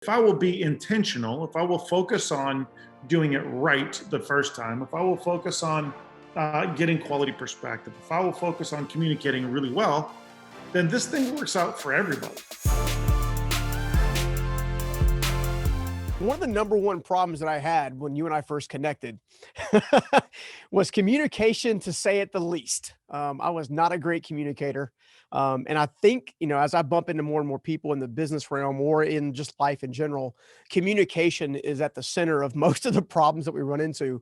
If I will be intentional, if I will focus on doing it right the first time, if I will focus on getting quality perspective, if I will focus on communicating really well, then this thing works out for everybody. One of the number one problems that I had when you and I first connected was communication, to say it the least. I was not a great communicator. And I think, as I bump into more and more people in the business realm or in just life in general, communication is at the center of most of the problems that we run into.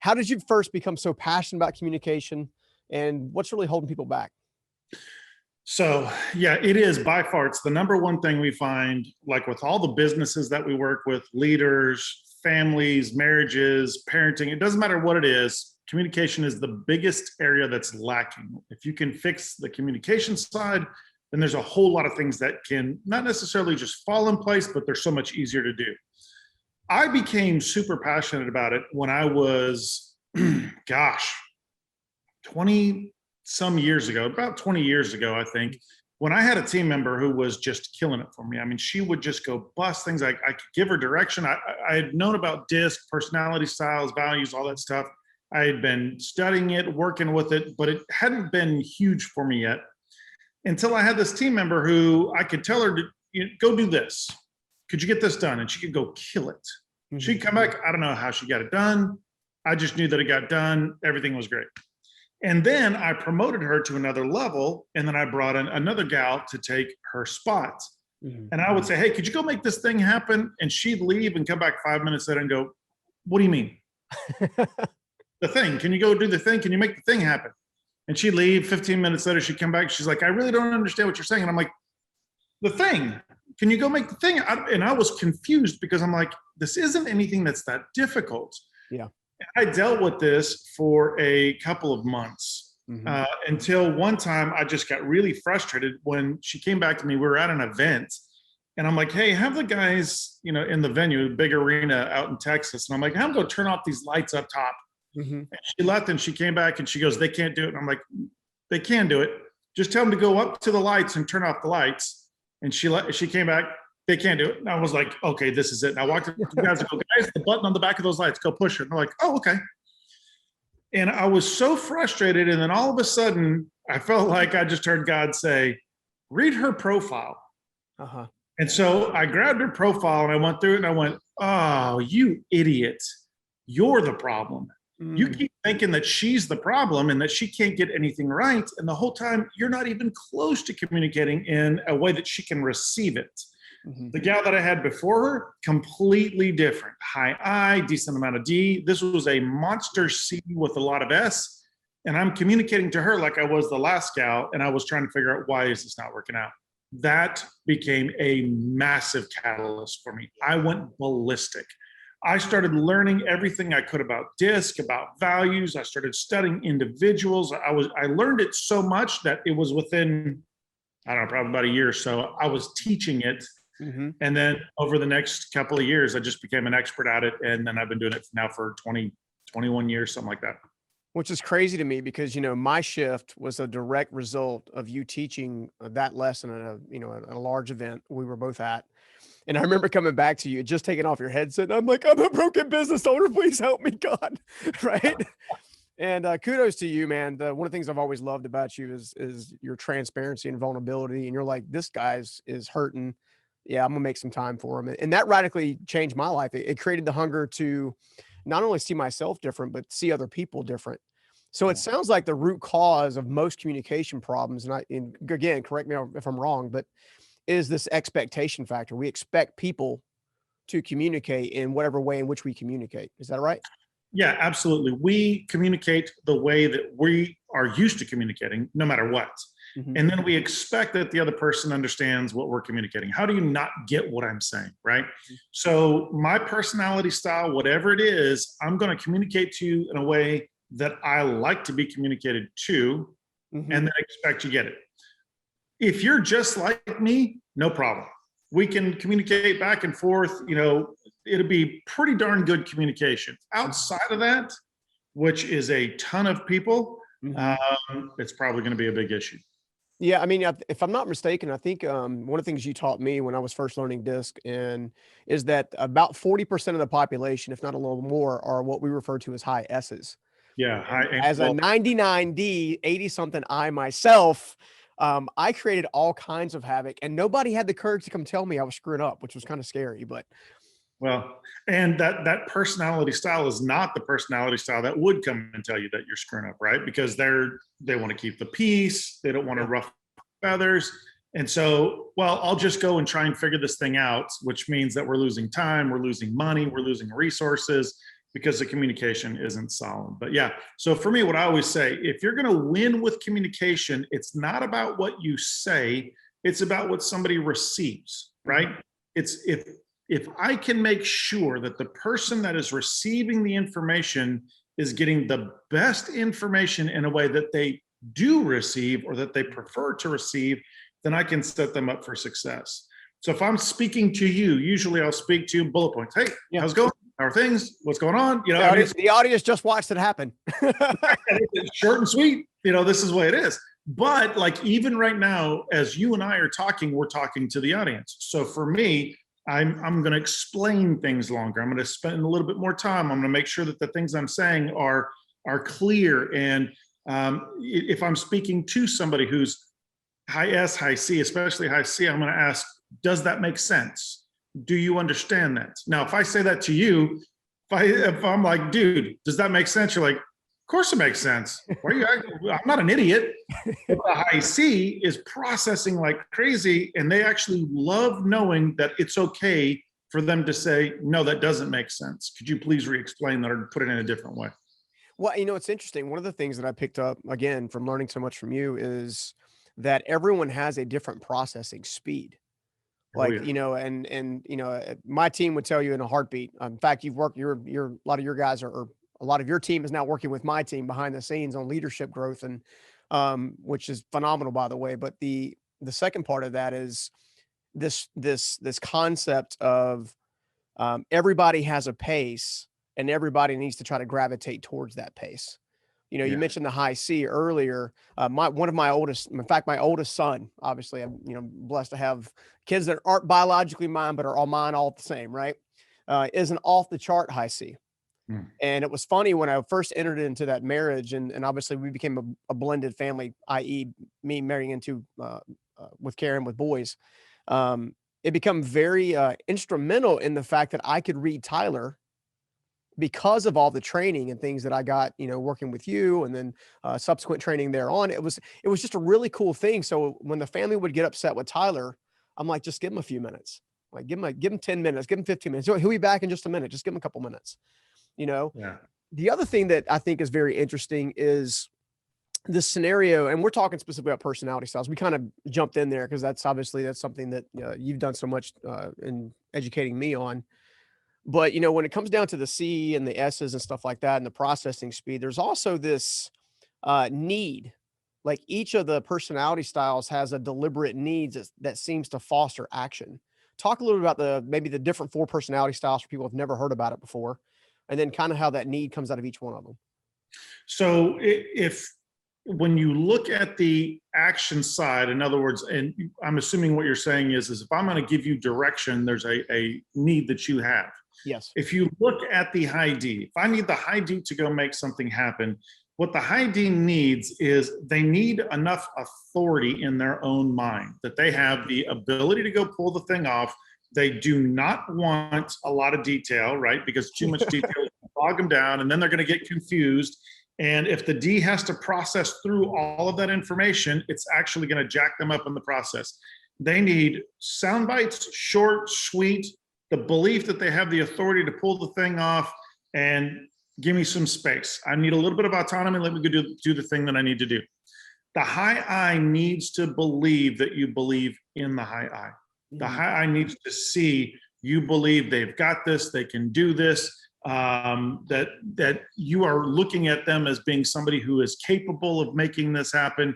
How did you first become so passionate about communication, and what's really holding people back? So yeah, it is by far, it's the number one thing we find, like with all the businesses that we work with, leaders, families, marriages, parenting, it doesn't matter what it is, communication is the biggest area that's lacking. If you can fix the communication side, then there's a whole lot of things that can not necessarily just fall in place, but they're so much easier to do. I became super passionate about it when I was, 20 some years ago, about 20 years ago, I think, when I had a team member who was just killing it for me. I mean, she would just go bust things. I could give her direction. I had known about DISC, personality styles, values, all that stuff. I had been studying it, working with it, but it hadn't been huge for me yet until I had this team member who I could tell her to go do this. Could you get this done? And she could go kill it. Mm-hmm. She'd come back. I don't know how she got it done. I just knew that it got done. Everything was great. And then I promoted her to another level. And then I brought in another gal to take her spot. Mm-hmm. And I would say, hey, could you go make this thing happen? And she'd leave and come back 5 minutes later and go, what do you mean? The thing, can you go do the thing? Can you make the thing happen? And she'd leave 15 minutes later. She'd come back. She's like, I really don't understand what you're saying. And I'm like, the thing, can you go make the thing? And I was confused because I'm like, this isn't anything that's that difficult. Yeah. I dealt with this for a couple of months until one time I just got really frustrated when she came back to me. We were at an event and I'm like, hey, have the guys, in the venue, big arena out in Texas. And I'm like, have them go turn off these lights up top. Mm-hmm. And she left and she came back and she goes, they can't do it. And I'm like, they can do it. Just tell them to go up to the lights and turn off the lights. And she came back. They can't do it. And I was like, okay, this is it. And I walked up to the guys and go, guys, the button on the back of those lights, go push it. And they're like, oh, okay. And I was so frustrated. And then all of a sudden, I felt like I just heard God say, read her profile. Uh-huh. And so I grabbed her profile and I went through it and I went, oh, you idiot. You're the problem. Mm. You keep thinking that she's the problem and that she can't get anything right. And the whole time, you're not even close to communicating in a way that she can receive it. Mm-hmm. The gal that I had before her, completely different. High I, decent amount of D. This was a monster C with a lot of S. And I'm communicating to her like I was the last gal. And I was trying to figure out, why is this not working out? That became a massive catalyst for me. I went ballistic. I started learning everything I could about DISC, about values. I started studying individuals. I learned it so much that it was within, I don't know, probably about a year or so, I was teaching it. Mm-hmm. And then over the next couple of years, I just became an expert at it. And then I've been doing it now for 20, 21 years, something like that. Which is crazy to me because, my shift was a direct result of you teaching that lesson at a large event we were both at. And I remember coming back to you, just taking off your headset. I'm like, I'm a broken business owner. Please help me, God. Right. And kudos to you, man. One of the things I've always loved about you is your transparency and vulnerability. And you're like, this guy's is hurting. Yeah, I'm gonna make some time for him. And that radically changed my life. It created the hunger to not only see myself different, but see other people different. So it sounds like the root cause of most communication problems, and again, correct me if I'm wrong, but is this expectation factor. We expect people to communicate in whatever way in which we communicate. Is that right? Yeah, absolutely. We communicate the way that we are used to communicating, no matter what. Mm-hmm. And then we expect that the other person understands what we're communicating. How do you not get what I'm saying, right? Mm-hmm. So my personality style, whatever it is, I'm going to communicate to you in a way that I like to be communicated to, mm-hmm. and then expect you get it. If you're just like me, no problem. We can communicate back and forth. It'll be pretty darn good communication. Outside of that, which is a ton of people, it's probably going to be a big issue. Yeah, I mean, if I'm not mistaken, I think one of the things you taught me when I was first learning disc and is that about 40% of the population, if not a little more, are what we refer to as high S's. Yeah. And as a 99D, 80 something I myself, I created all kinds of havoc, and nobody had the courage to come tell me I was screwing up, which was kind of scary. But Well, and that personality style is not the personality style that would come and tell you that you're screwing up, right? Because they want to keep the peace, they don't want to yeah, ruffle feathers. And so, well, I'll just go and try and figure this thing out, which means that we're losing time, we're losing money, we're losing resources because the communication isn't solid. But yeah, so for me, what I always say, if you're going to win with communication, it's not about what you say, it's about what somebody receives, right? It's if I can make sure that the person that is receiving the information is getting the best information in a way that they do receive or that they prefer to receive, then I can set them up for success. So if I'm speaking to you, usually I'll speak to you bullet points. Hey, yeah. how's it going? How are things? What's going on? You know, The audience just watched it happen. it's short and sweet. You know, this is the way it is. But like even right now, as you and I are talking, we're talking to the audience. So for me, I'm going to explain things longer. I'm going to spend a little bit more time. I'm going to make sure that the things I'm saying are clear. And if I'm speaking to somebody who's high S, high C, especially high C, I'm going to ask, does that make sense? Do you understand that? Now, if I say that to you, if I'm like, dude, does that make sense? You're like, of course it makes sense. Why are you acting? I'm not an idiot. But the high C is processing like crazy, and they actually love knowing that it's okay for them to say, no, that doesn't make sense. Could you please re-explain that or put it in a different way? Well, it's interesting. One of the things that I picked up again from learning so much from you is that everyone has a different processing speed. Oh, Like, yeah. my team would tell you in a heartbeat. In fact, you've worked a lot of your guys or a lot of your team is now working with my team behind the scenes on leadership growth and which is phenomenal, by the way. But the second part of that is this concept of everybody has a pace and everybody needs to try to gravitate towards that pace. You Yeah. mentioned the high C earlier. One of my oldest, in fact, my oldest son, obviously, I'm blessed to have kids that aren't biologically mine, but are all mine all the same, right? Is an off the chart high C. Mm. And it was funny when I first entered into that marriage, and obviously we became a blended family, i.e., me marrying into with Karen with boys. It became very instrumental in the fact that I could read Tyler because of all the training and things that I got, working with you and then subsequent training thereon. It was just a really cool thing. So when the family would get upset with Tyler, I'm like, just give him a few minutes. Like give him 10 minutes, give him 15 minutes. He'll be back in just a minute. Just give him a couple minutes. Yeah. The other thing that I think is very interesting is this scenario, and we're talking specifically about personality styles. We kind of jumped in there because that's something that you've done so much in educating me on. But when it comes down to the C and the S's and stuff like that, and the processing speed, there's also this need. Like each of the personality styles has a deliberate needs that seems to foster action. Talk a little bit about maybe the different 4 personality styles for people who've never heard about it before, and then kind of how that need comes out of each one of them. So if when you look at the action side, in other words, and I'm assuming what you're saying is if I'm going to give you direction, there's a need that you have. Yes. If you look at the high D, if I need the high D to go make something happen, what the high D needs is they need enough authority in their own mind that they have the ability to go pull the thing off. They do not want a lot of detail, right? Because too much detail will bog them down and then they're going to get confused. And if the D has to process through all of that information, it's actually going to jack them up in the process. They need sound bites, short, sweet, the belief that they have the authority to pull the thing off, and give me some space. I need a little bit of autonomy. Let me go do the thing that I need to do. The high I needs to believe that you believe in the high I. The high I needs to see you believe they've got this, they can do this, that you are looking at them as being somebody who is capable of making this happen.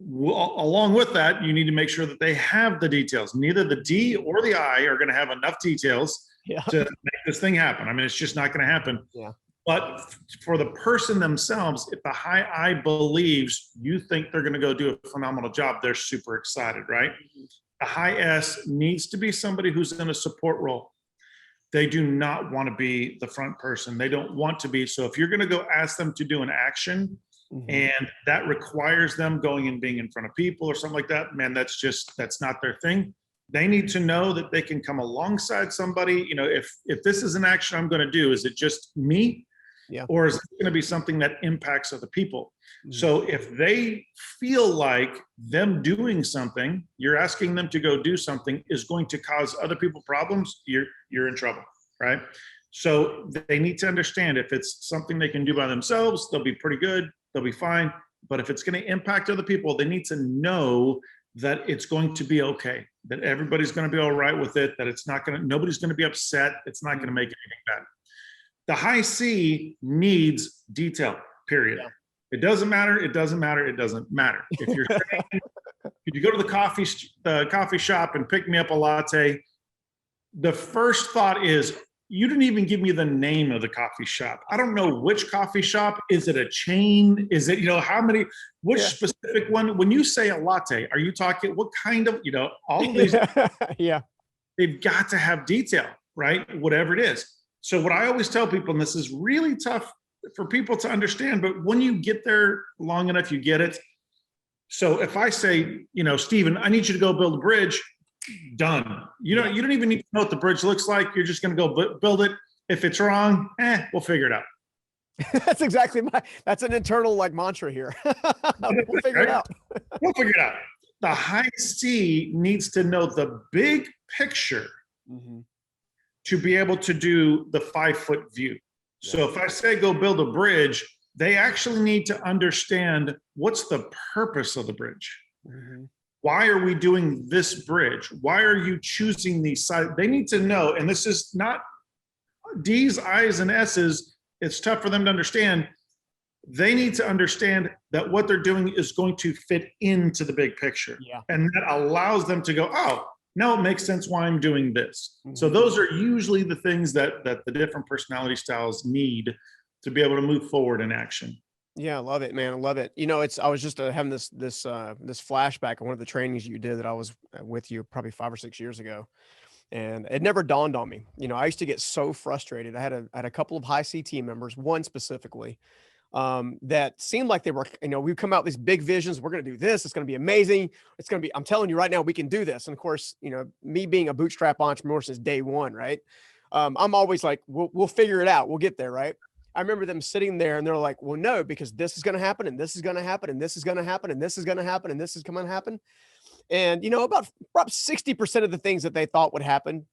Along with that, you need to make sure that they have the details. Neither the D or the I are going to have enough details to make this thing happen. I mean, it's just not going to happen. Yeah. But for the person themselves, if the high I believes you think they're going to go do a phenomenal job, they're super excited, right? The high S needs to be somebody who's in a support role. They do not want to be the front person. They don't want to be. So if you're going to go ask them to do an action and that requires them going and being in front of people or something like that, man, that's not their thing. They need to know that they can come alongside somebody. You know, if this is an action I'm going to do, is it just me? Yeah. Or is it going to be something that impacts other people? So if they feel like them doing something, you're asking them to go do something, is going to cause other people problems, you're in trouble, right? So they need to understand if it's something they can do by themselves, they'll be pretty good, they'll be fine. But if it's going to impact other people, they need to know that it's going to be okay, that everybody's going to be all right with it, that nobody's going to be upset, it's not going to make anything bad. The high C needs detail, period. Yeah. It doesn't matter. It doesn't matter. It doesn't matter. If you're saying, could you go to the coffee shop and pick me up a latte? The first thought is, you didn't even give me the name of the coffee shop. I don't know which coffee shop. Is it a chain? Is it, which specific one? When you say a latte, are you talking, what kind of, all of these, they've got to have detail, right? Whatever it is. So what I always tell people, and this is really tough for people to understand, but when you get there long enough, you get it. So if I say, Stephen, I need you to go build a bridge, done. You don't even need to know what the bridge looks like. You're just going to go build it. If it's wrong, we'll figure it out. That's exactly that's an internal mantra here. We'll figure it out. We'll figure it out. The high C needs to know the big picture to be able to do the 5-foot view. So if I say go build a bridge, they actually need to understand what's the purpose of the bridge. Why are we doing this bridge? Why are you choosing these sides? They need to know, and this is not D's, I's, and S's. It's tough for them to understand. They need to understand that what they're doing is going to fit into the big picture. And that allows them to go, oh, no, it makes sense why I'm doing this. So those are usually the things that the different personality styles need to be able to move forward in action. Yeah, I love it, man. I love it. I was just having this flashback on one of the trainings you did that I was with you probably 5 or 6 years ago. And it never dawned on me. I used to get so frustrated. I had a couple of high C team members, one specifically, that seemed like they were, we come out with these big visions. We're going to do this. It's going to be amazing. It's going to be, I'm telling you right now, we can do this. And of course, me being a bootstrap entrepreneur since day one, right? I'm always like, we'll figure it out. We'll get there. Right. I remember them sitting there and they're like, well, no, because this is going to happen and this is going to happen and this is going to happen and this is going to happen and this is going to happen. And, about 60% of the things that they thought would happen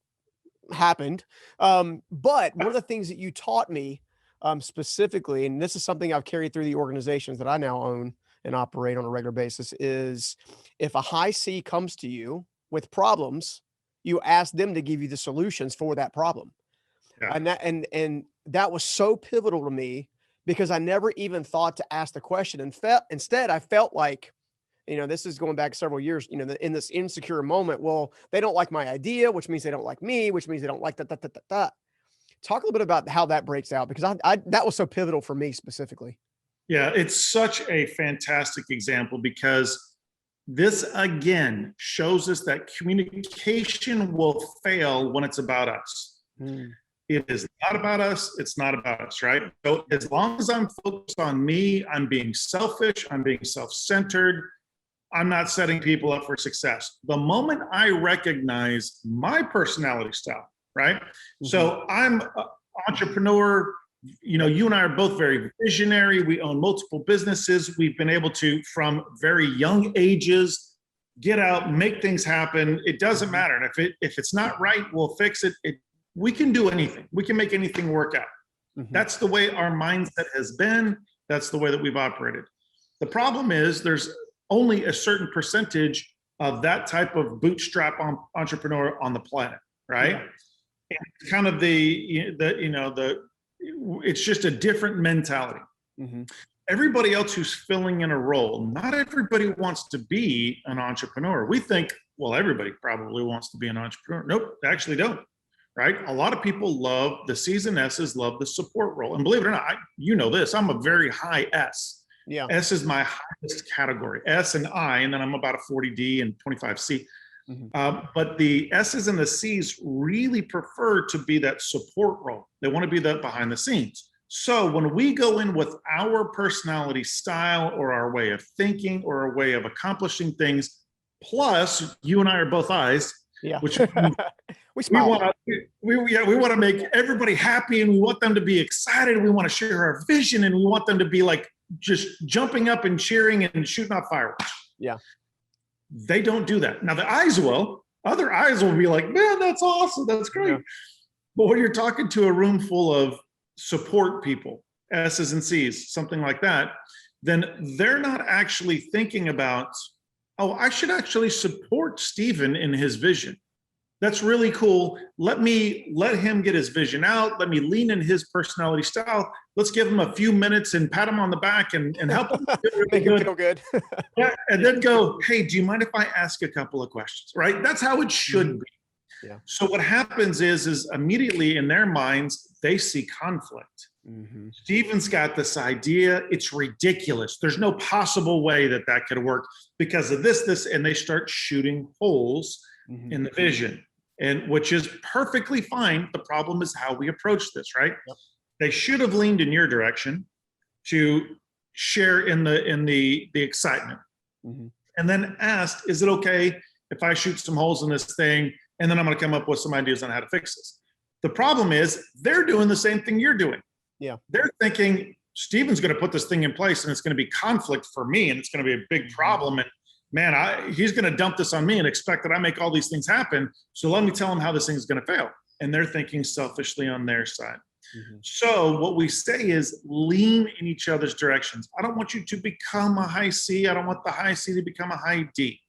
happened. But one of the things that you taught me specifically, and this is something I've carried through the organizations that I now own and operate on a regular basis, is if a high C comes to you with problems, you ask them to give you the solutions for that problem. And that was so pivotal to me because I never even thought to ask the question. And instead, I felt like, this is going back several years, in this insecure moment, well, they don't like my idea, which means they don't like me, which means they don't like that. Talk a little bit about how that breaks out, because that was so pivotal for me specifically. Yeah, it's such a fantastic example because this, again, shows us that communication will fail when it's about us. It is not about us. It's not about us, right? So as long as I'm focused on me, I'm being selfish, I'm being self-centered, I'm not setting people up for success. The moment I recognize my personality style, right? So I'm an entrepreneur. You and I are both very visionary. We own multiple businesses. We've been able to, from very young ages, get out, make things happen. It doesn't matter. And if it's not right, we'll fix it. We can do anything. We can make anything work out. That's the way our mindset has been. That's the way that we've operated. The problem is there's only a certain percentage of that type of bootstrap entrepreneur on the planet, right? And it's kind of it's just a different mentality. Everybody else who's filling in a role, not everybody wants to be an entrepreneur. We think, well, everybody probably wants to be an entrepreneur. Nope, they actually don't, right? A lot of people love the C's and S's, love the support role. And believe it or not, you know this, I'm a very high S. Yeah. S is my highest category, S and I, and then I'm about a 40D and 25C. But the S's and the C's really prefer to be that support role. They want to be that behind the scenes. So when we go in with our personality style or our way of thinking or our way of accomplishing things, plus you and I are both I's, which we smile. We want to make everybody happy, and we want them to be excited. We want to share our vision, and we want them to be like just jumping up and cheering and shooting off fireworks. Yeah. They don't do that. Now the I's will, other I's will be like, man, that's awesome. That's great. Yeah. But when you're talking to a room full of support people, S's and C's, something like that, then they're not actually thinking about, oh, I should actually support Stephen in his vision. That's really cool. Let him get his vision out. Let me lean in his personality style. Let's give him a few minutes and pat him on the back and help him make him feel good. Yeah, and then go, hey, do you mind if I ask a couple of questions? Right? That's how it should be. Yeah. So what happens is immediately in their minds, they see conflict. Stephen's got this idea. It's ridiculous. There's no possible way that could work because of this, and they start shooting holes in the vision. And which is perfectly fine. The problem is how we approach this, right? Yep. They should have leaned in your direction to share in the excitement, and then asked, "Is it okay if I shoot some holes in this thing, and then I'm going to come up with some ideas on how to fix this?" The problem is they're doing the same thing you're doing. Yeah, they're thinking Stephen's going to put this thing in place, and it's going to be conflict for me, and it's going to be a big problem, and man, he's going to dump this on me and expect that I make all these things happen. So let me tell him how this thing is going to fail. And they're thinking selfishly on their side. So what we say is lean in each other's directions. I don't want you to become a high C. I don't want the high C to become a high D.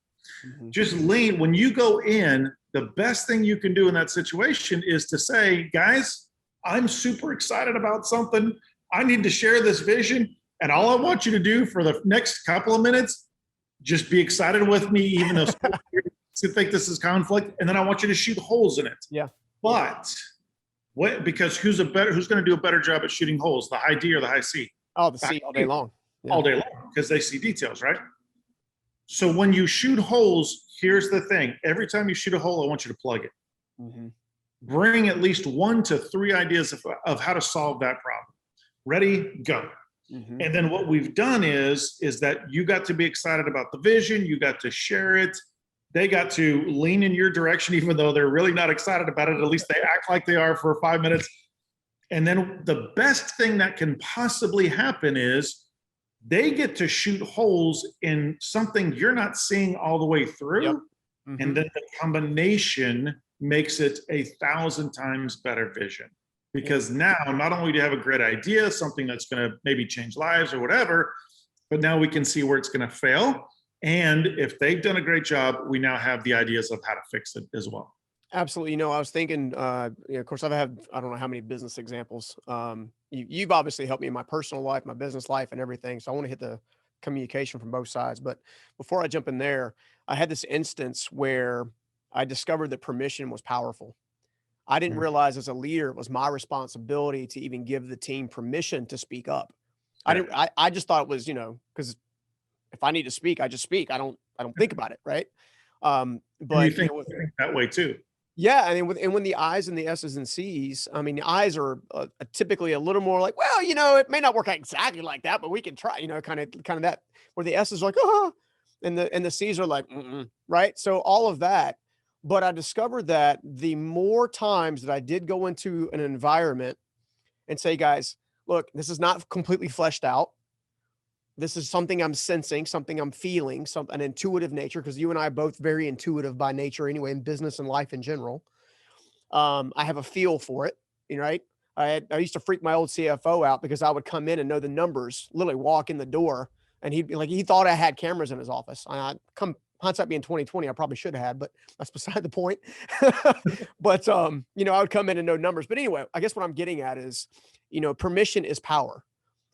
Just lean. When you go in, the best thing you can do in that situation is to say, guys, I'm super excited about something. I need to share this vision. And all I want you to do for the next couple of minutes, just be excited with me, even though you think this is conflict, and then I want you to shoot holes in it. Yeah. But because who's going to do a better job at shooting holes, the high D or the high C? Oh, the C all day long. Yeah. All day long, because they see details, right? So when you shoot holes, here's the thing. Every time you shoot a hole, I want you to plug it. Bring at least 1 to 3 ideas of how to solve that problem. Ready, go. And then what we've done is that you got to be excited about the vision. You got to share it. They got to lean in your direction, even though they're really not excited about it. At least they act like they are for 5 minutes. And then the best thing that can possibly happen is they get to shoot holes in something you're not seeing all the way through. Yep. And then the combination makes it 1,000 times better vision. Because now, not only do you have a great idea, something that's going to maybe change lives or whatever, but now we can see where it's going to fail. And if they've done a great job, we now have the ideas of how to fix it as well. Absolutely. I was thinking, of course, I've had, I don't know how many business examples. You've obviously helped me in my personal life, my business life and everything. So I want to hit the communication from both sides. But before I jump in there, I had this instance where I discovered that permission was powerful. I didn't realize as a leader, it was my responsibility to even give the team permission to speak up. I just thought it was, because if I need to speak, I just speak. I don't think about it. Right. But you think that way too. Yeah. And when the I's and the S's and C's, I mean, the I's are typically a little more like, well, it may not work out exactly like that, but we can try, kind of that, where the S's are like, oh, and the C's are like, right. So all of that. But I discovered that the more times that I did go into an environment and say, guys, look, this is not completely fleshed out. This is something I'm sensing, something I'm feeling, an intuitive nature, because you and I are both very intuitive by nature anyway, in business and life in general. I have a feel for it, right? I used to freak my old CFO out because I would come in and know the numbers, literally walk in the door, and he'd be like, he thought I had cameras in his office. Hindsight being 2020, I probably should have had, but that's beside the point. But, I would come in and know numbers. But anyway, I guess what I'm getting at is, permission is power.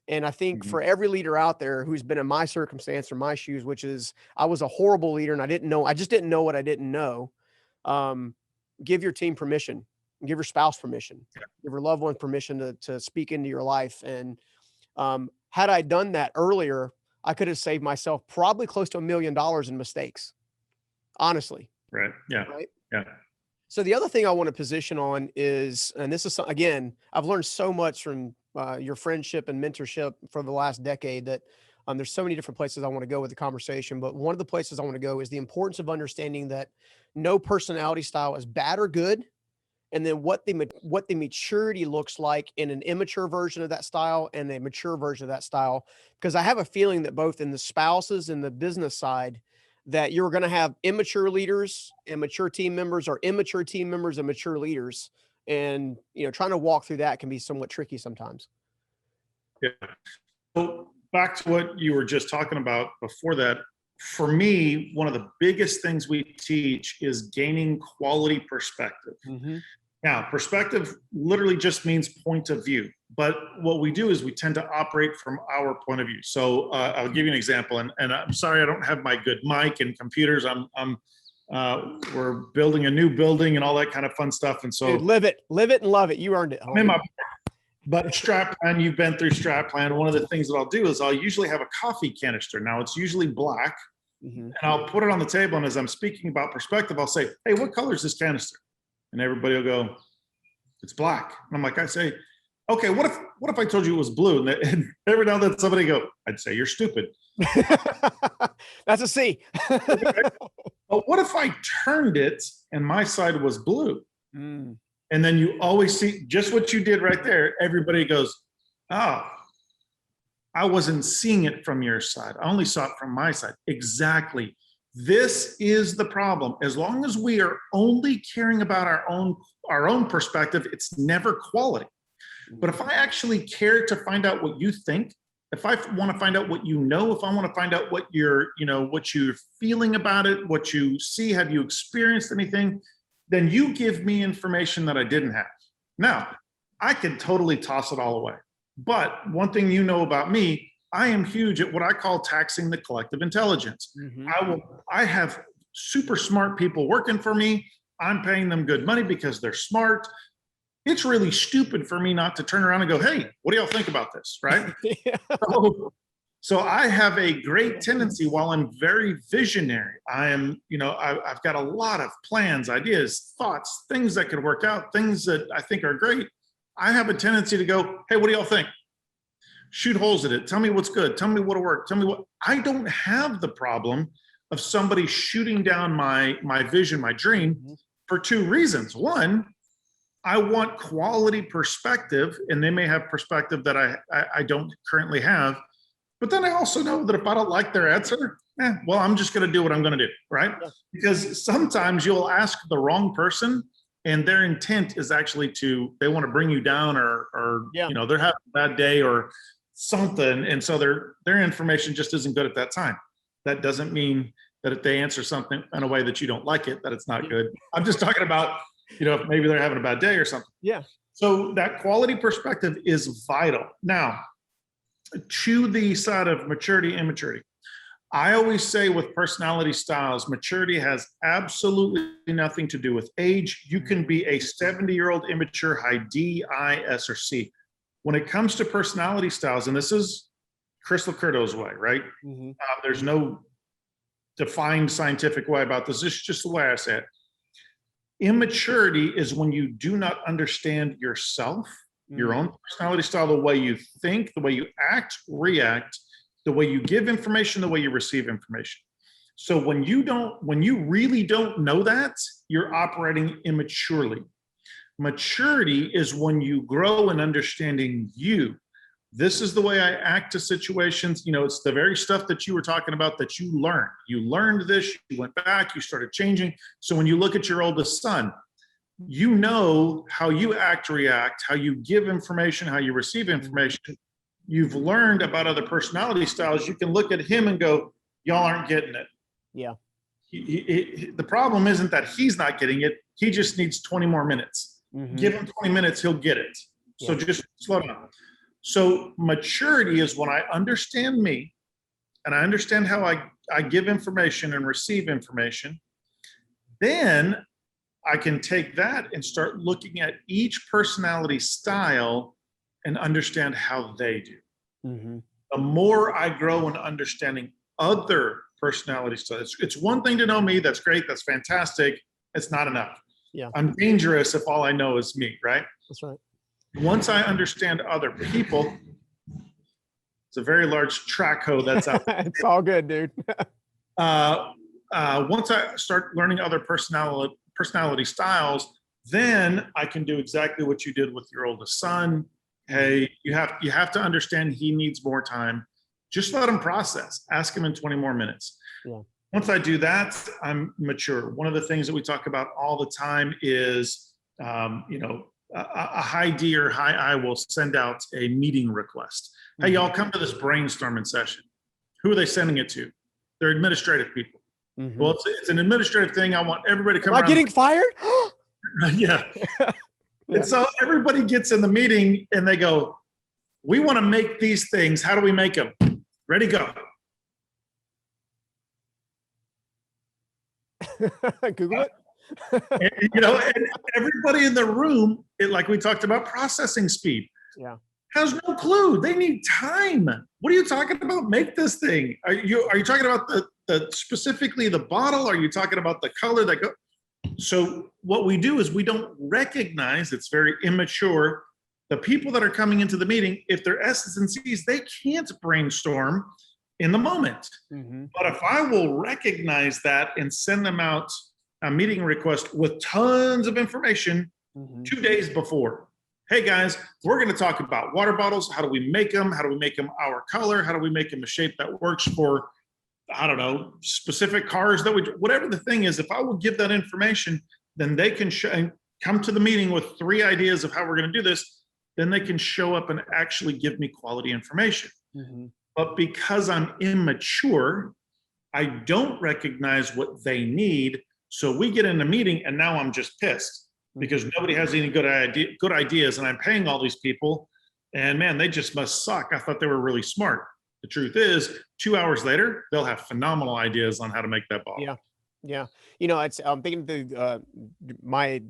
And I think for every leader out there who's been in my circumstance or my shoes, which is I was a horrible leader and I just didn't know what I didn't know. Give your team permission. give your spouse permission, give your loved one permission to speak into your life. And had I done that earlier, I could have saved myself probably close to $1 million in mistakes, honestly. Right. Yeah. Right. Yeah. So the other thing I want to position on is, and this is, again, I've learned so much from your friendship and mentorship for the last decade that there's so many different places I want to go with the conversation. But one of the places I want to go is the importance of understanding that no personality style is bad or good. And then what the maturity looks like in an immature version of that style and a mature version of that style. Because I have a feeling that both in the spouses and the business side, that you're going to have immature leaders and mature team members, or immature team members and mature leaders. And, trying to walk through that can be somewhat tricky sometimes. Yeah. So back to what you were just talking about before that, for me, one of the biggest things we teach is gaining quality perspective. Mm-hmm. Now, perspective literally just means point of view. But what we do is we tend to operate from our point of view. So I'll give you an example. And I'm sorry, I don't have my good mic and computers. We're building a new building and all that kind of fun stuff. And so dude, live it and love it. You earned it. But strat plan, you've been through strat plan. One of the things that I'll do is I'll usually have a coffee canister. Now it's usually black, and I'll put it on the table. And as I'm speaking about perspective, I'll say, "Hey, what color is this canister?" And everybody will go, "It's black." And I'm like, I say, "Okay, what if I told you it was blue?" And every now and then somebody go, "I'd say you're stupid." That's a C. But what if I turned it and my side was blue? And then you always see just what you did right there. Everybody goes, "Oh, I wasn't seeing it from your side. I only saw it from my side." Exactly. This is the problem. As long as we are only caring about our own perspective, it's never quality. But if I actually care to find out what you think, if I want to find out what you know, if I want to find out what you're feeling about it, what you see, have you experienced anything, then you give me information that I didn't have. Now, I could totally toss it all away. But one thing you know about me, I am huge at what I call taxing the collective intelligence. I have super smart people working for me. I'm paying them good money because they're smart. It's really stupid for me not to turn around and go, "Hey, what do y'all think about this?" Right? Yeah. So I have a great tendency, while I'm very visionary, I've got a lot of plans, ideas, thoughts, things that could work out, things that I think are great. I have a tendency to go, "Hey, what do y'all think?" Shoot holes at it. Tell me what's good. Tell me what'll work. Tell me what. I don't have the problem of somebody shooting down my vision, my dream, for two reasons. One, I want quality perspective, and they may have perspective that I don't currently have. But then I also know that if I don't like their answer, well, I'm just going to do what I'm going to do, right? Yeah. Because sometimes you'll ask the wrong person, and their intent is actually they want to bring you down, or they're having a bad day or something, and so their information just isn't good at that time. That doesn't mean that if they answer something in a way that you don't like it, that it's not good. I'm just talking about, if maybe they're having a bad day or something. Yeah. So that quality perspective is vital. Now, to the side of maturity and immaturity, I always say with personality styles, maturity has absolutely nothing to do with age. You can be a 70-year-old immature, high D, I, S, or C. When it comes to personality styles, and this is Chris LoCurto's way, right? There's no defined scientific way about this. This is just the way I say it. Immaturity is when you do not understand yourself, your own personality style, the way you think, the way you act, react, the way you give information, the way you receive information. So when you really don't know that, you're operating immaturely. Maturity is when you grow in understanding you. This is the way I act to situations. It's the very stuff that you were talking about that you learned. You learned this, you went back, you started changing. So when you look at your oldest son, you know how you act, react, how you give information, how you receive information. You've learned about other personality styles. You can look at him and go, "Y'all aren't getting it." Yeah. The problem isn't that he's not getting it. He just needs 20 more minutes. Give him 20 minutes, he'll get it. So just slow down. So maturity is when I understand me and I understand how I give information and receive information. Then I can take that and start looking at each personality style and understand how they do. Mm-hmm. The more I grow in understanding other personality styles, it's one thing to know me. That's great. That's fantastic. It's not enough. Yeah. I'm dangerous if all I know is me, right? That's right. Once I understand other people, it's a very large track hoe that's out there. It's all good, dude. Once I start learning other personality styles, then I can do exactly what you did with your oldest son. Hey, you have to understand he needs more time. Just let him process. Ask him in 20 more minutes. Yeah. Once I do that, I'm mature. One of the things that we talk about all the time is, a high D or high I will send out a meeting request. Hey, y'all, come to this brainstorming session. Who are they sending it to? They're administrative people. Mm-hmm. Well, it's an administrative thing. I want everybody to come. Am I getting fired? Yeah. And so everybody gets in the meeting and they go, we want to make these things. How do we make them? Ready, go. Google it. And everybody in the room, like we talked about processing speed. Yeah. Has no clue. They need time. What are you talking about? Make this thing. Are you talking about the specifically the bottle? Are you talking about the color that go? So what we do is we don't recognize, it's very immature. The people that are coming into the meeting, if they're S's and C's, they can't brainstorm in the moment. Mm-hmm. But if I will recognize that and send them out a meeting request with tons of information 2 days before. Hey guys, we're going to talk about water bottles. How do we make them? How do we make them our color? How do we make them a shape that works for, I don't know, specific cars that whatever the thing is. If I will give that information, then they can come to the meeting with 3 ideas of how we're going to do this. Then they can show up and actually give me quality information. Mm-hmm. But because I'm immature, I don't recognize what they need. So we get in a meeting and now I'm just pissed because nobody has any good ideas, and I'm paying all these people, and man, they just must suck. I thought they were really smart. The truth is, 2 hours later, they'll have phenomenal ideas on how to make that bottle. Yeah. Yeah. I'm thinking through my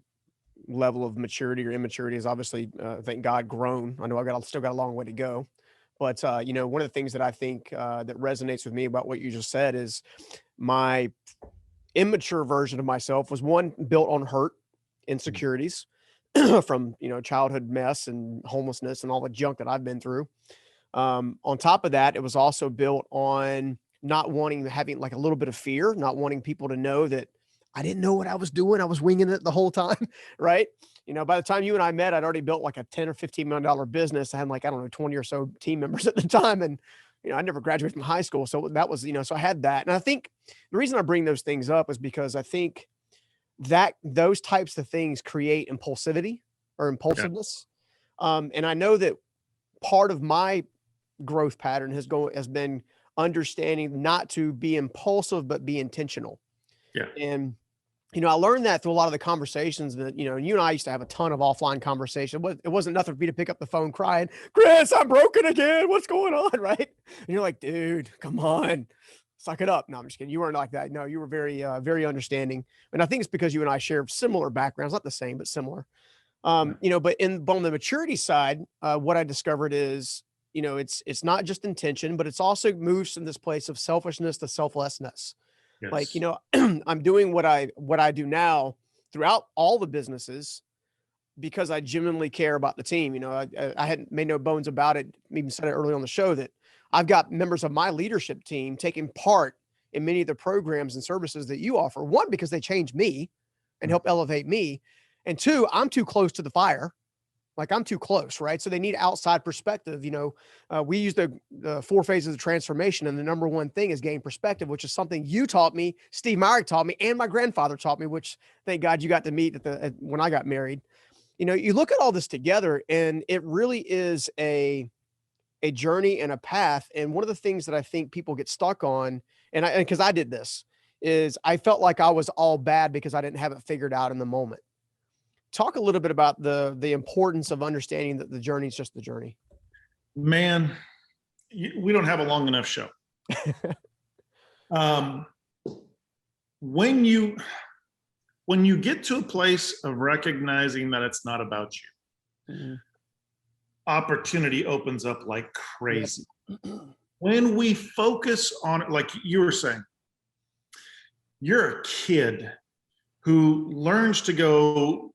level of maturity or immaturity is obviously, thank God, grown. I know still got a long way to go. But, one of the things that I think that resonates with me about what you just said is my immature version of myself was one built on hurt, insecurities from, childhood mess and homelessness and all the junk that I've been through. On top of that, it was also built on not having like a little bit of fear, not wanting people to know that I didn't know what I was doing. I was winging it the whole time. Right. By the time you and I met, I'd already built like a $10 or $15 million business. I had like, I don't know, 20 or so team members at the time. And, I never graduated from high school. So that was, so I had that. And I think the reason I bring those things up is because I think that those types of things create impulsivity or impulsiveness. Yeah. And I know that part of my growth pattern has been understanding not to be impulsive, but be intentional. Yeah. And, I learned that through a lot of the conversations that, you and I used to have a ton of offline conversation. It wasn't nothing for me to pick up the phone crying, Chris, I'm broken again. What's going on? Right. And you're like, dude, come on, suck it up. No, I'm just kidding. You weren't like that. No, you were very, very understanding. And I think it's because you and I share similar backgrounds, not the same, but similar. But on the maturity side, what I discovered is, it's not just intention, but it's also moves from this place of selfishness to selflessness. Yes. Like, I'm doing what I do now throughout all the businesses because I genuinely care about the team. I hadn't made no bones about it. Even said it early on the show that I've got members of my leadership team taking part in many of the programs and services that you offer. One, because they change me and help elevate me. And 2, I'm too close to the fire. Like I'm too close, right? So they need outside perspective. We use the 4 phases of transformation, and the number one thing is gain perspective, which is something you taught me, Steve Meyer taught me, and my grandfather taught me, which thank God you got to meet when I got married. You look at all this together, and it really is a journey and a path. And one of the things that I think people get stuck on, and because I did this, is I felt like I was all bad because I didn't have it figured out in the moment. Talk a little bit about the importance of understanding that the journey is just the journey. Man, we don't have a long enough show. When you when you get to a place of recognizing that it's not about you, opportunity opens up like crazy. Yep. When we focus on it, like you were saying, you're a kid who learns to go,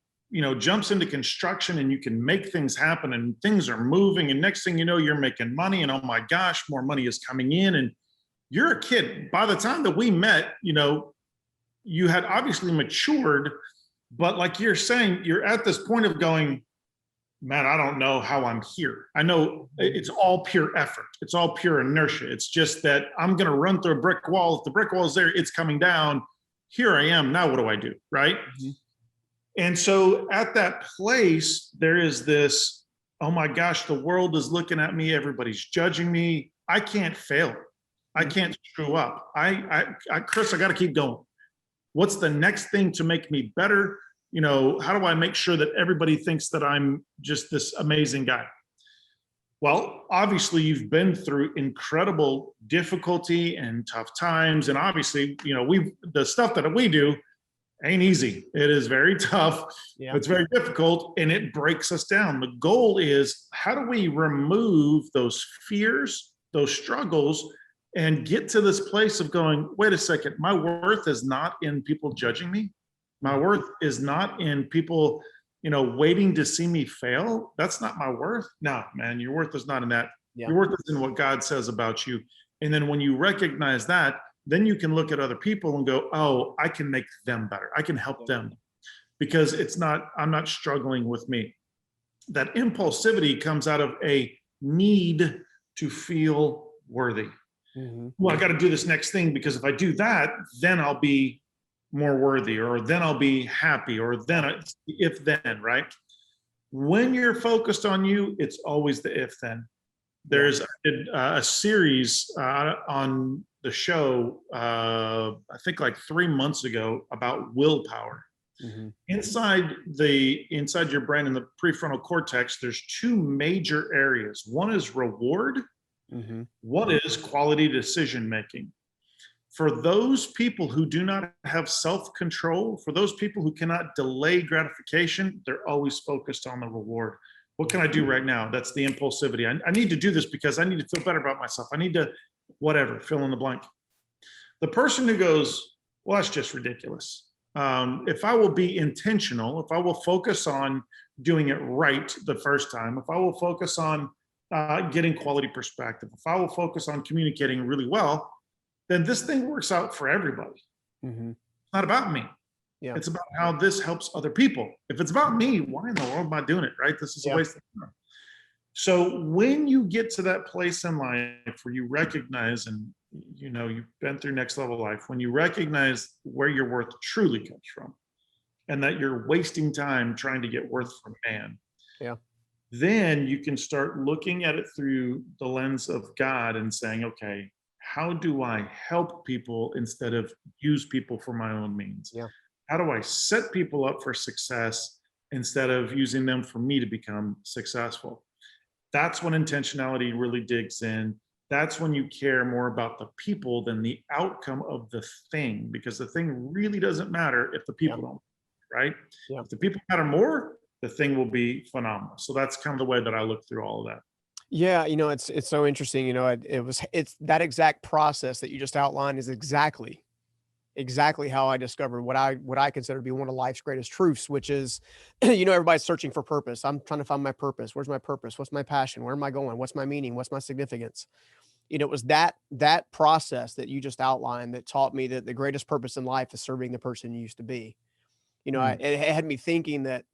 jumps into construction, and you can make things happen and things are moving. And next thing you know, you're making money, and oh my gosh, more money is coming in. And you're a kid. By the time that we met, you had obviously matured, but like you're saying, you're at this point of going, man, I don't know how I'm here. I know it's all pure effort. It's all pure inertia. It's just that I'm going to run through a brick wall. If the brick wall is there, it's coming down. Here I am. Now what do I do? Right. Mm-hmm. And so at that place, there is this, oh my gosh, the world is looking at me. Everybody's judging me. I can't fail. I can't screw up. Chris, I got to keep going. What's the next thing to make me better? How do I make sure that everybody thinks that I'm just this amazing guy? Well, obviously you've been through incredible difficulty and tough times. And obviously, the stuff that we do ain't easy. It is very tough. Yeah. It's very difficult, and it breaks us down. The goal is, how do we remove those fears, those struggles, and get to this place of going, wait a second, my worth is not in people judging me. My worth is not in people, waiting to see me fail. That's not my worth. No, man, your worth is not in that. Yeah. Your worth is in what God says about you. And then when you recognize that, then you can look at other people and go, oh, I can make them better. I can help them, because I'm not struggling with me. That impulsivity comes out of a need to feel worthy. Mm-hmm. Well, I got to do this next thing, because if I do that, then I'll be more worthy, or then I'll be happy, or then then, right? When you're focused on you, it's always the if then. There's a series on the show, I think like 3 months ago, about willpower. Mm-hmm. Inside your brain, in the prefrontal cortex, there's two major areas. One is reward. Mm-hmm. One is quality decision making. For those people who do not have self-control, for those people who cannot delay gratification, they're always focused on the reward. What can I do right now? That's the impulsivity. I need to do this because I need to feel better about myself. I need to, whatever, fill in the blank. The person who goes, well, that's just ridiculous. If I will be intentional, if I will focus on doing it right the first time, if I will focus on getting quality perspective, if I will focus on communicating really well, then this thing works out for everybody. Mm-hmm. It's not about me. Yeah. It's about how this helps other people. If it's about me, why in the world am I doing it, right? This is a waste of time. So when you get to that place in life where you recognize, and you've been through next level life, when you recognize where your worth truly comes from, and that you're wasting time trying to get worth from man, then you can start looking at it through the lens of God and saying, okay, how do I help people instead of use people for my own means? Yeah. How do I set people up for success instead of using them for me to become successful? That's when intentionality really digs in. That's when you care more about the people than the outcome of the thing, because the thing really doesn't matter if the people don't, right? Yeah. If the people matter more, the thing will be phenomenal. So that's kind of the way that I look through all of that. Yeah, it's so interesting. It's that exact process that you just outlined is exactly how I discovered what I consider to be one of life's greatest truths, which is, everybody's searching for purpose. I'm trying to find my purpose. Where's my purpose? What's my passion? Where am I going? What's my meaning? What's my significance? It was that process that you just outlined that taught me that the greatest purpose in life is serving the person you used to be. It had me thinking that,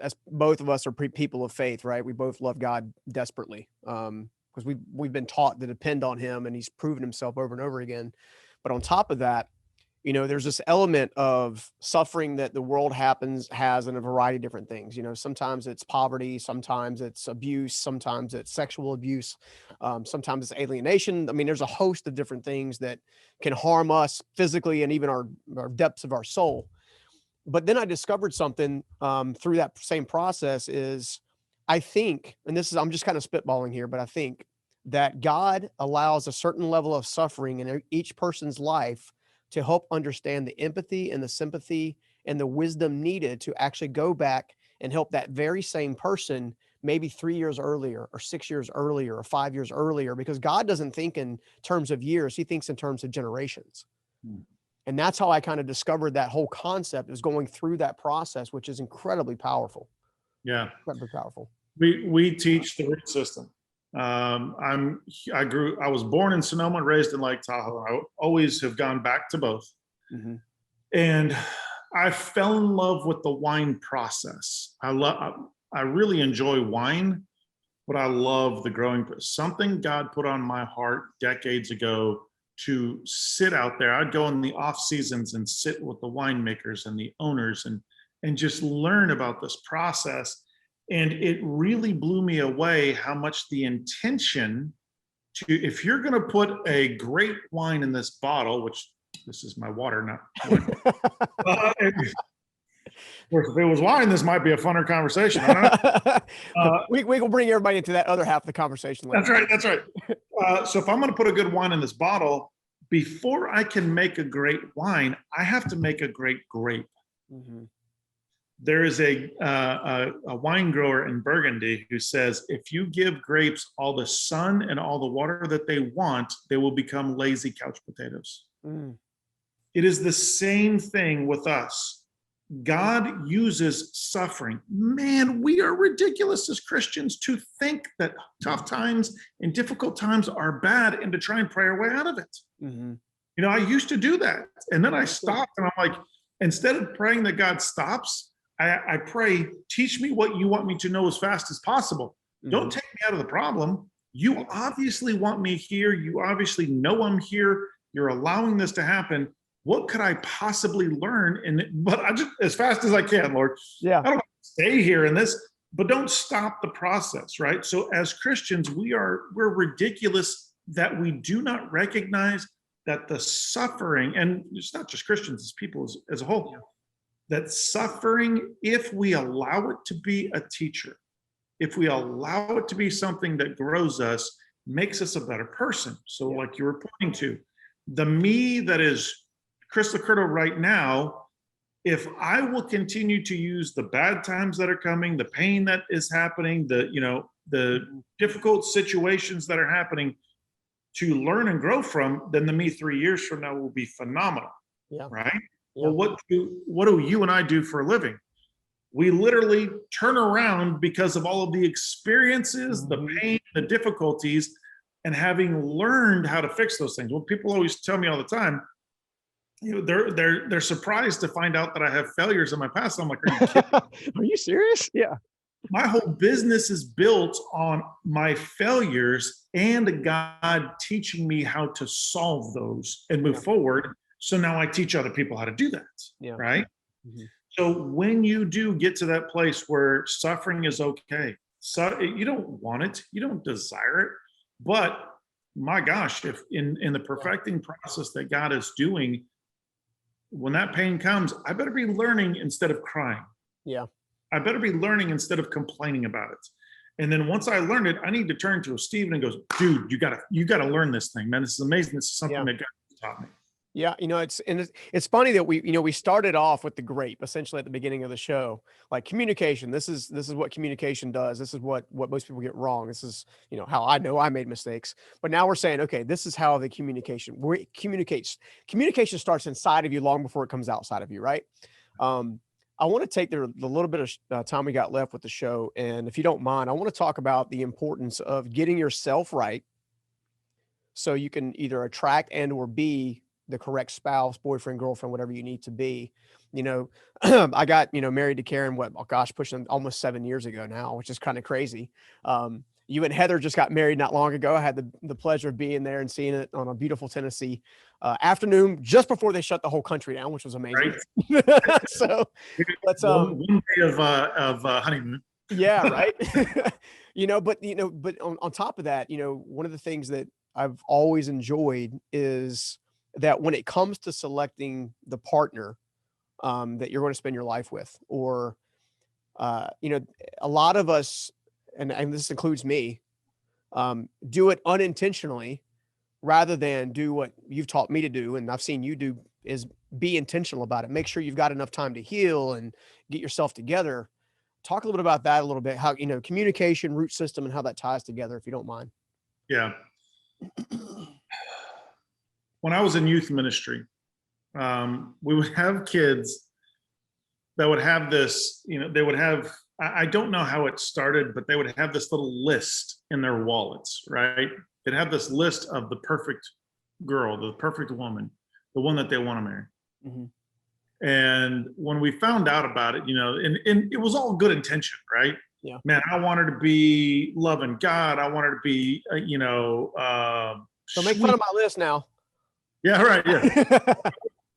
as both of us are people of faith, right? We both love God desperately, because we've been taught to depend on him, and he's proven himself over and over again. But on top of that, there's this element of suffering that the world has in a variety of different things. Sometimes it's poverty, sometimes it's abuse, sometimes it's sexual abuse, sometimes it's alienation. I mean, there's a host of different things that can harm us physically and even our depths of our soul. But then I discovered something through that same process is, I think, and I'm just kind of spitballing here, but I think that God allows a certain level of suffering in each person's life to help understand the empathy and the sympathy and the wisdom needed to actually go back and help that very same person maybe 3 years earlier or 6 years earlier or 5 years earlier, because God doesn't think in terms of years. He thinks in terms of generations. Hmm. And that's how I kind of discovered that whole concept, is going through that process, which is incredibly powerful. Yeah. Incredibly powerful. We teach the root system. I was born in Sonoma, raised in Lake Tahoe. I always have gone back to both. Mhm. And I fell in love with the wine process. I really enjoy wine, but I love the growing. Something God put on my heart decades ago to sit out there. I'd go in the off seasons and sit with the winemakers and the owners and just learn about this process. And it really blew me away how much the intention to, if you're going to put a great wine in this bottle, which this is my water, not wine. Of course, if it was wine, this might be a funner conversation. I don't know. We will bring everybody into that other half of the conversation later. That's right. That's right. So if I'm going to put a good wine in this bottle, before I can make a great wine, I have to make a great grape. Mhm. There is a wine grower in Burgundy who says, if you give grapes all the sun and all the water that they want, they will become lazy couch potatoes. Mm. It is the same thing with us. God uses suffering. Man, we are ridiculous as Christians to think that tough times and difficult times are bad and to try and pray our way out of it. Mhm. You know, I used to do that. And then I stopped and I'm like, instead of praying that God stops, I pray, teach me what you want me to know as fast as possible. Don't take me out of the problem. You obviously want me here. You obviously know I'm here. You're allowing this to happen. What could I possibly learn? But I just, as fast as I can, Lord. Yeah. I don't want to stay here in this, but don't stop the process, right? So as Christians, we're ridiculous that we do not recognize that the suffering, and it's not just Christians, it's people as a whole, that suffering, if we allow it to be a teacher, if we allow it to be something that grows us, makes us a better person. So like you were pointing to, the me that is Chris LoCurto right now, if I will continue to use the bad times that are coming, the pain that is happening, the difficult situations that are happening to learn and grow from, then the me 3 years from now will be phenomenal. Yeah. Right? Yeah. Well, what do you and I do for a living? We literally turn around because of all of the experiences, the pain, the difficulties, and having learned how to fix those things. Well, people always tell me all the time, they're surprised to find out that I have failures in my past. I'm like, are you kidding? Are you serious? Yeah. My whole business is built on my failures and God teaching me how to solve those and move forward. So now I teach other people how to do that. Yeah. Right. Mhm. So when you do get to that place where suffering is okay, so you don't want it, you don't desire it, but my gosh, if in the perfecting process that God is doing, when that pain comes, I better be learning instead of crying. Yeah. I better be learning instead of complaining about it. And then once I learned it, I need to turn to a Stephen and goes, dude, you gotta learn this thing, man. This is amazing. This is something that God taught me. Yeah, it's funny that we started off with the grape essentially at the beginning of the show, like communication. This is what communication does. This is what most people get wrong. This is how I know I made mistakes. But now we're saying, okay, this is how the communication starts inside of you long before it comes outside of you, right? I want to take the little bit of time we got left with the show, and if you don't mind, I want to talk about the importance of getting yourself right, so you can either attract and or be the correct spouse, boyfriend, girlfriend, whatever you need to be. I got, married to Karen, pushing almost 7 years ago now, which is kind of crazy. You and Heather just got married not long ago. I had the pleasure of being there and seeing it on a beautiful Tennessee afternoon, just before they shut the whole country down, which was amazing. Right. So let's, one day of honeymoon. Yeah. Right. But on top of that, one of the things that I've always enjoyed is that when it comes to selecting the partner that you're going to spend your life with, or, a lot of us, and this includes me, do it unintentionally rather than do what you've taught me to do. And I've seen you do is be intentional about it. Make sure you've got enough time to heal and get yourself together. Talk a little bit about that a little bit, how, communication, root system, and how that ties together, if you don't mind. Yeah. When I was in youth ministry, we would have kids that would have this, they would have, I don't know how it started, but they would have this little list in their wallets, right? They'd have this list of the perfect girl, the perfect woman, the one that they want to marry. Mm-hmm. And when we found out about it, and it was all good intention, right? Yeah. Man, I want her to be loving God. I want her to be, So make fun of my list now. Yeah, right. Yeah. I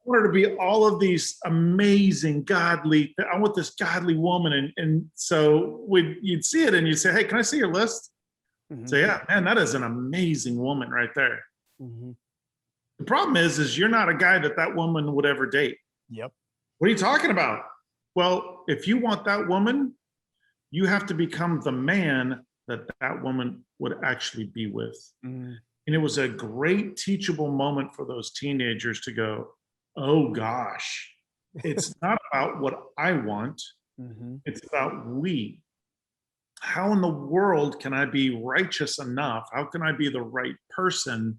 want her to be all of these amazing, godly. I want this godly woman, and so you'd see it, and you'd say, "Hey, can I see your list?" Mm-hmm. Say, "Yeah, man, that is an amazing woman right there." Mm-hmm. The problem is you're not a guy that woman would ever date. Yep. What are you talking about? Well, if you want that woman, you have to become the man that woman would actually be with. Mm-hmm. And it was a great teachable moment for those teenagers to go, oh gosh, it's not about what I want. Mm-hmm. It's about we. How in the world can I be righteous enough? How can I be the right person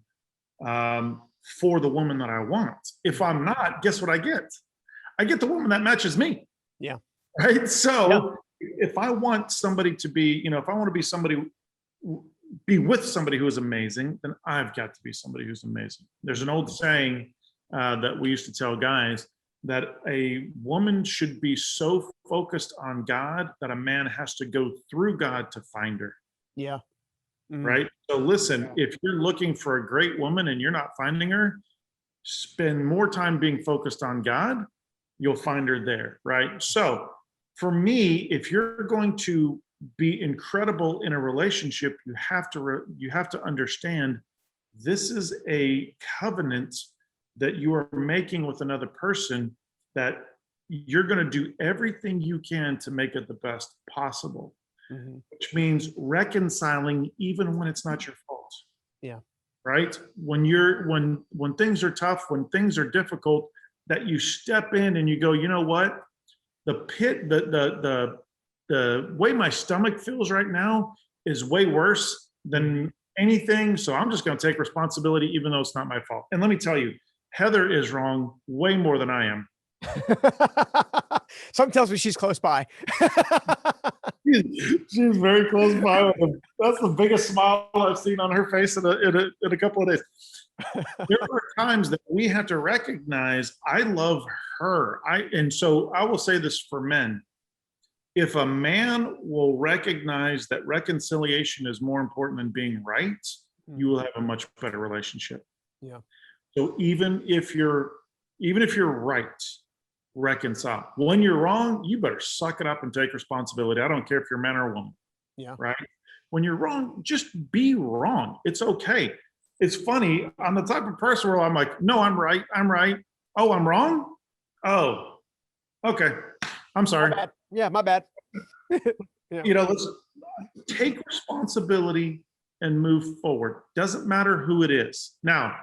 for the woman that I want? If I'm not, guess what I get? I get the woman that matches me. Yeah. Right. So if I want somebody to be, if I want to be with somebody who is amazing, then I've got to be somebody who's amazing. There's an old saying that we used to tell guys, that a woman should be so focused on God that a man has to go through God to find her. Yeah. Mm-hmm. Right. So listen, if you're looking for a great woman and you're not finding her, spend more time being focused on God. You'll find her there. Right. So for me, if you're going to be incredible in a relationship, you have to understand this is a covenant that you are making with another person, that you're going to do everything you can to make it the best possible. Mm-hmm. Which means reconciling even when it's not your fault. Yeah. Right? When things are tough, when things are difficult, that you step in and you go, you know what? The way my stomach feels right now is way worse than anything. So I'm just going to take responsibility, even though it's not my fault. And let me tell you, Heather is wrong way more than I am. Something tells me she's close by. she's very close by. That's the biggest smile I've seen on her face in a couple of days. There are times that we have to recognize, I love her. And so I will say this for men. If a man will recognize that reconciliation is more important than being right, you will have a much better relationship. Yeah. So even if you're right, reconcile. When you're wrong, you better suck it up and take responsibility. I don't care if you're a man or a woman. Yeah. Right. When you're wrong, just be wrong. It's okay. It's funny. I'm the type of person where I'm like, no, I'm right. I'm right. Oh, I'm wrong. Oh, okay. I'm sorry. My bad. Yeah. Let's take responsibility and move forward. Doesn't matter who it is. Now,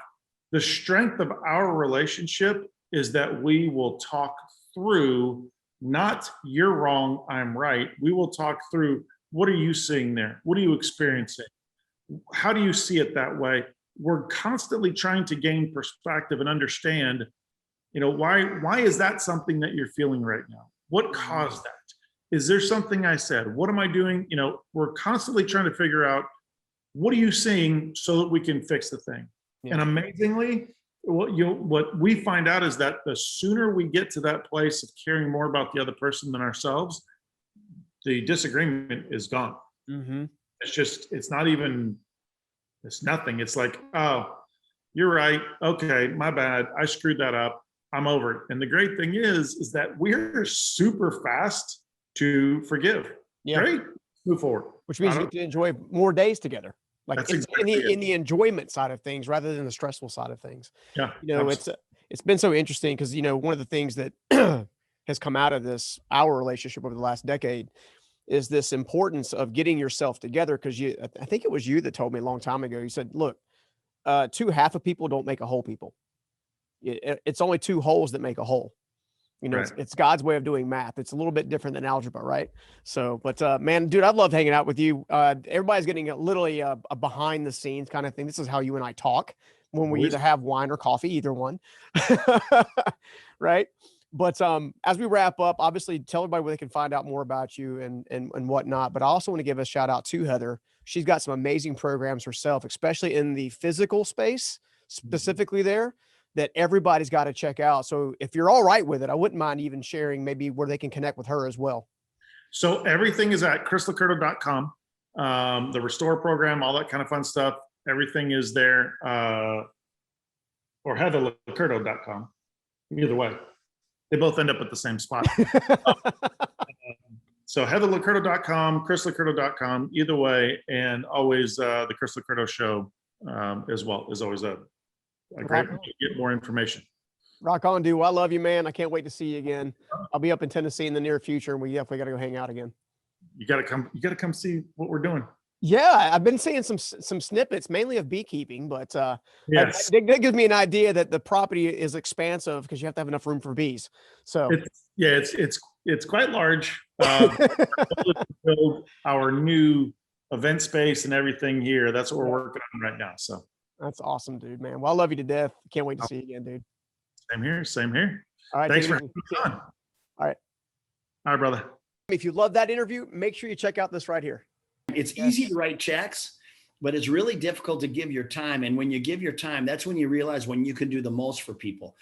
the strength of our relationship is that we will talk through, not you're wrong, I'm right. We will talk through, what are you seeing there? What are you experiencing? How do you see it that way? We're constantly trying to gain perspective and understand, why is that something that you're feeling right now? What caused that? Is there something I said? What am I doing? We're constantly trying to figure out, what are you seeing so that we can fix the thing? Yeah. And amazingly, what we find out is that the sooner we get to that place of caring more about the other person than ourselves, the disagreement is gone. Mm-hmm. It's nothing. It's like, oh, you're right. Okay, my bad. I screwed that up. I'm over it. And the great thing is that we're super fast to forgive. Yeah. Great. Move forward. Which means you get to enjoy more days together. Like exactly in the enjoyment side of things rather than the stressful side of things. Yeah. It's been so interesting because, one of the things that has come out of our relationship over the last decade is this importance of getting yourself together. Because I think it was you that told me a long time ago, you said, look, two half of people don't make a whole people. it's only two holes that make a hole. You know, Right. it's God's way of doing math. It's a little bit different than algebra, right? So, but man, dude, I've loved hanging out with you. Everybody's getting literally a behind the scenes kind of thing. This is how you and I talk when we either have wine or coffee, either one, right? But as we wrap up, obviously tell everybody where they can find out more about you and whatnot. But I also want to give a shout out to Heather. She's got some amazing programs herself, especially in the physical space, specifically there, that everybody's got to check out. So if you're all right with it, I wouldn't mind even sharing maybe where they can connect with her as well. So everything is at chrislocurto.com. The restore program, all that kind of fun stuff. Everything is there. Or heatherlocurto.com. Either way, they both end up at the same spot. So heatherlocurto.com, chrislocurto.com, either way, and always the Chris LoCurto show as well is always a great way to get more information. Rock on, dude. Well, I love you, man. I can't wait to see you again. I'll be up in Tennessee in the near future, and we definitely got to go hang out again. You got to come see what we're doing. Yeah, I've been seeing some snippets, mainly of beekeeping, but yes, that gives me an idea that the property is expansive because you have to have enough room for bees. So it's quite large. Build our new event space and everything here. That's what we're working on right now. So that's awesome, dude, man. Well, I love you to death. Can't wait to see you again, dude. Same here. Same here. All right. Thanks for having me on. All right. All right, brother. If you love that interview, make sure you check out this right here. It's easy to write checks, but it's really difficult to give your time. And when you give your time, that's when you realize when you can do the most for people.